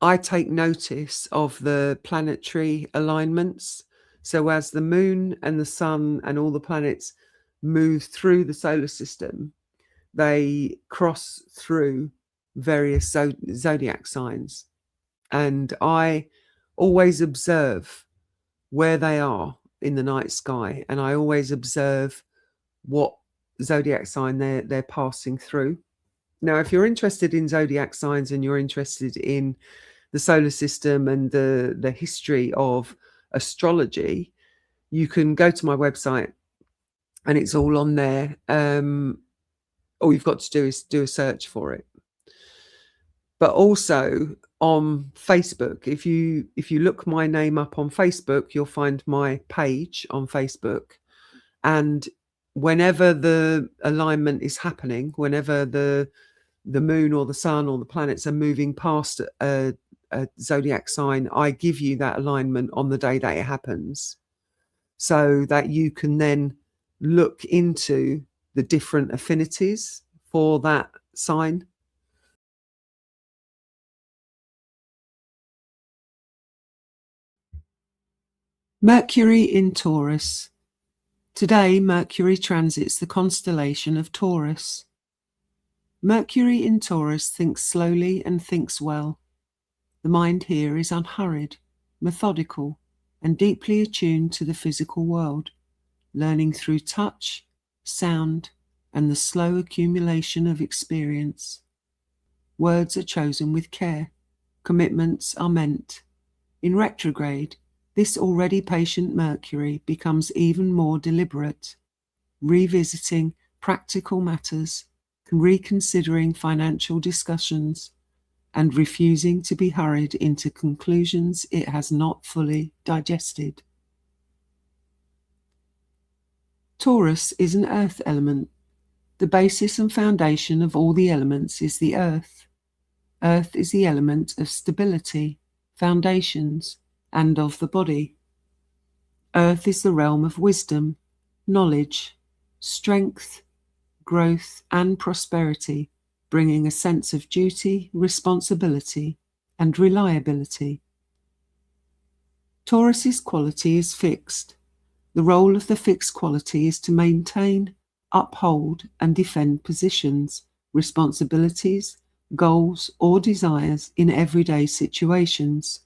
I take notice of the planetary alignments. So as the moon and the sun and all the planets move through the solar system, they cross through various zodiac signs. And I always observe where they are in the night sky, and I always observe what zodiac sign they're passing through. Now, if you're interested in zodiac signs and you're interested in the solar system and the history of astrology, you can go to my website and it's all on there. All you've got to do is do a search for it. But also on Facebook, if you look my name up on Facebook, you'll find my page on Facebook. And whenever the alignment is happening, whenever the moon or the sun or the planets are moving past a zodiac sign, I give you that alignment on the day that it happens, so that you can then look into the different affinities for that sign. Mercury in Taurus. Today, Mercury transits the constellation of Taurus. Mercury in Taurus thinks slowly and thinks well. The mind here is unhurried, methodical, and deeply attuned to the physical world, learning through touch, sound, and the slow accumulation of experience. Words are chosen with care. Commitments are meant. In retrograde, this already patient Mercury becomes even more deliberate, revisiting practical matters, reconsidering financial discussions, and refusing to be hurried into conclusions it has not fully digested. Taurus is an earth element. The basis and foundation of all the elements is the earth. Earth is the element of stability, foundations, and of the body. Earth is the realm of wisdom, knowledge, strength, growth, and prosperity, bringing a sense of duty, responsibility, and reliability. Taurus's quality is fixed. The role of the fixed quality is to maintain, uphold, and defend positions, responsibilities, goals, or desires in everyday situations.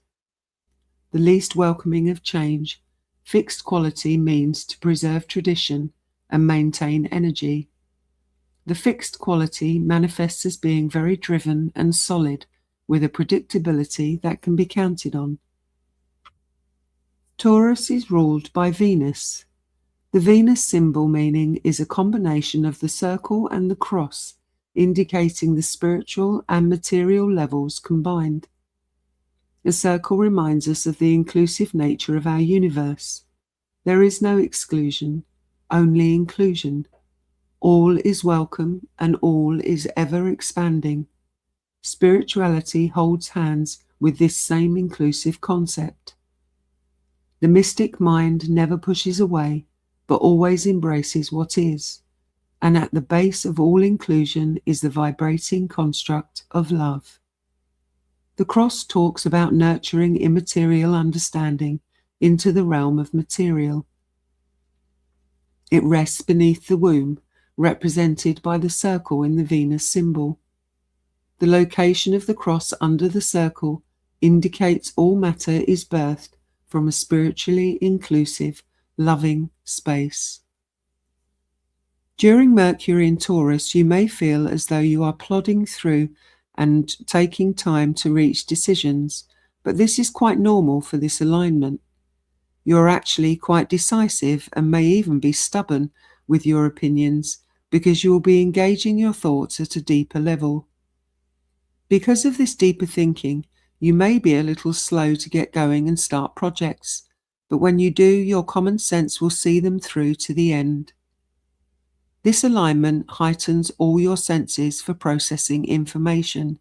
The least welcoming of change, fixed quality means to preserve tradition and maintain energy. The fixed quality manifests as being very driven and solid, with a predictability that can be counted on. Taurus is ruled by Venus. The Venus symbol meaning is a combination of the circle and the cross, indicating the spiritual and material levels combined. The circle reminds us of the inclusive nature of our universe. There is no exclusion, only inclusion. All is welcome and all is ever expanding. Spirituality holds hands with this same inclusive concept. The mystic mind never pushes away, but always embraces what is, and at the base of all inclusion is the vibrating construct of love. The cross talks about nurturing immaterial understanding into the realm of material. It rests beneath the womb, represented by the circle in the Venus symbol. The location of the cross under the circle indicates all matter is birthed from a spiritually inclusive, loving space. During Mercury in Taurus, you may feel as though you are plodding through and taking time to reach decisions, but this is quite normal for this alignment. You're actually quite decisive and may even be stubborn with your opinions, because you will be engaging your thoughts at a deeper level. Because of this deeper thinking, you may be a little slow to get going and start projects, but when you do, your common sense will see them through to the end. This alignment heightens all your senses for processing information.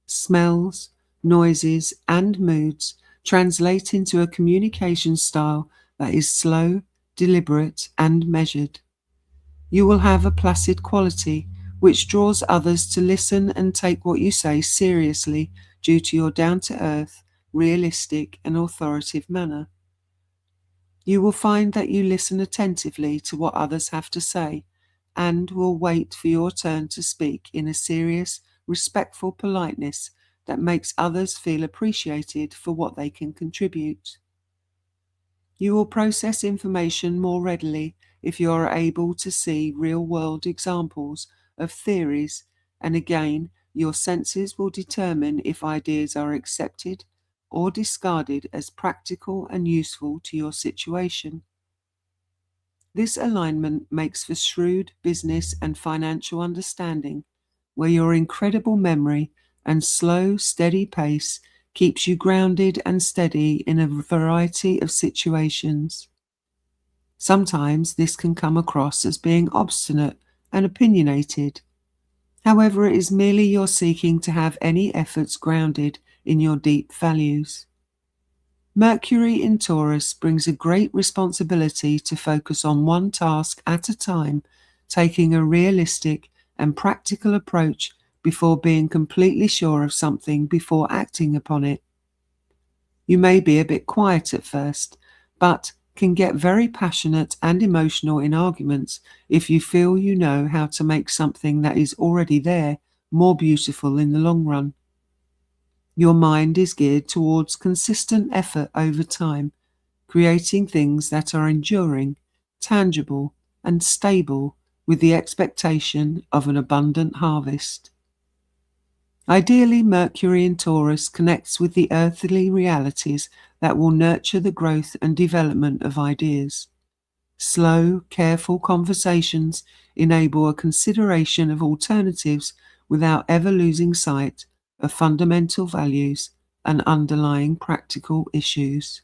Smells, noises, and moods translate into a communication style that is slow, deliberate, and measured. You will have a placid quality which draws others to listen and take what you say seriously, due to your down-to-earth, realistic and authoritative manner. You will find that you listen attentively to what others have to say and will wait for your turn to speak in a serious, respectful politeness that makes others feel appreciated for what they can contribute. You will process information more readily if you are able to see real-world examples of theories, and again, your senses will determine if ideas are accepted or discarded as practical and useful to your situation. This alignment makes for shrewd business and financial understanding, where your incredible memory and slow, steady pace keeps you grounded and steady in a variety of situations. Sometimes this can come across as being obstinate and opinionated. However, it is merely your seeking to have any efforts grounded in your deep values. Mercury in Taurus brings a great responsibility to focus on one task at a time, taking a realistic and practical approach before being completely sure of something before acting upon it. You may be a bit quiet at first, but can get very passionate and emotional in arguments if you feel you know how to make something that is already there more beautiful in the long run. Your mind is geared towards consistent effort over time, creating things that are enduring, tangible, and stable with the expectation of an abundant harvest. Ideally, Mercury in Taurus connects with the earthly realities that will nurture the growth and development of ideas. Slow, careful conversations enable a consideration of alternatives without ever losing sight of fundamental values and underlying practical issues.